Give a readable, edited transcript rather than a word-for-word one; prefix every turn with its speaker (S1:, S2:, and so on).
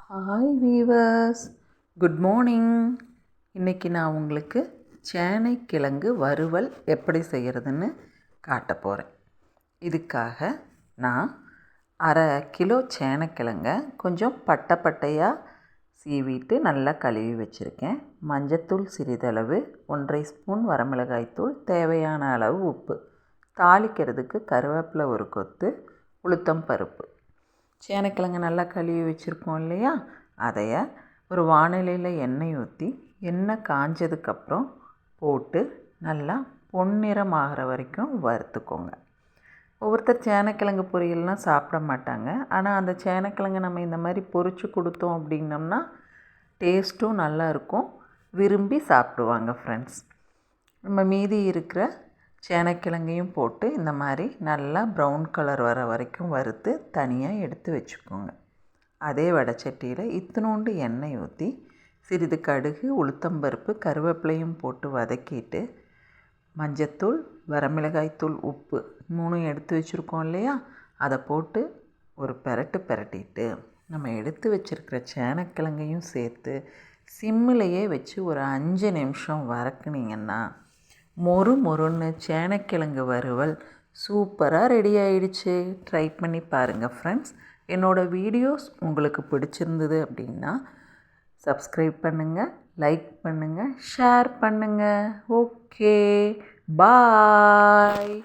S1: Hi viewers, good morning. இன்றைக்கி நான் உங்களுக்கு சேனைக்கிழங்கு வறுவல் எப்படி செய்கிறதுன்னு காட்ட போகிறேன். இதுக்காக நான் 1/2 கிலோ சேனைக்கிழங்க கொஞ்சம் பட்டையாக சீவிட்டு நல்லா கழுவி வச்சுருக்கேன். மஞ்சத்தூள் சிறிதளவு, 1½ ஸ்பூன் வரமிளகாய்த்தூள், தேவையான அளவு உப்பு, தாளிக்கிறதுக்கு கருவேப்பிலை ஒரு கொத்து, உளுத்தம் பருப்பு. சேனைக்கிழங்கு நல்லா கழுவி வச்சுருக்கோம் இல்லையா, அதைய ஒரு வானிலையில் எண்ணெய் ஊற்றி எண்ணெய் காஞ்சதுக்கப்புறம் போட்டு நல்லா பொன்னிறம் ஆகிற வரைக்கும் வறுத்துக்கோங்க. ஒவ்வொருத்தர் சேனைக்கிழங்கு பொரியல்னால் சாப்பிட மாட்டாங்க. ஆனால் அந்த சேனைக்கிழங்கு நம்ம இந்த மாதிரி பொரித்து கொடுத்தோம் அப்படின்னம்னா டேஸ்ட்டும் நல்லாயிருக்கும், விரும்பி சாப்பிடுவாங்க ஃப்ரெண்ட்ஸ். நம்ம மீதி இருக்கிற சேனைக்கிழங்கையும் போட்டு இந்த மாதிரி நல்லா ப்ரௌன் கலர் வர வரைக்கும் வறுத்து தனியாக எடுத்து வச்சுக்கோங்க. அதே வடைச்சட்டியில் இத்தினோண்டு எண்ணெய் ஊற்றி சிறிது கடுகு, உளுத்தம்பருப்பு, கருவேப்பிலையும் போட்டு வதக்கிட்டு மஞ்சத்தூள், வரமிளகாய்த்தூள், உப்பு 3 எடுத்து வச்சுருக்கோம் இல்லையா, அதை போட்டு ஒரு பிரட்டிட்டு நம்ம எடுத்து வச்சுருக்கிற சேனைக்கிழங்கையும் சேர்த்து சிம்மிலையே வச்சு ஒரு 5 நிமிஷம் வதக்குனிங்கன்னா மொறுன்னு சேனைக்கிழங்கு வறுவல் சூப்பராக ரெடி ஆகிடுச்சு. ட்ரை பண்ணி பாருங்கள் ஃப்ரெண்ட்ஸ். என்னோடய வீடியோஸ் உங்களுக்கு பிடிச்சிருந்தது அப்படின்னா சப்ஸ்கிரைப் பண்ணுங்கள், லைக் பண்ணுங்கள், ஷேர் பண்ணுங்கள். ஓகே, பாய்.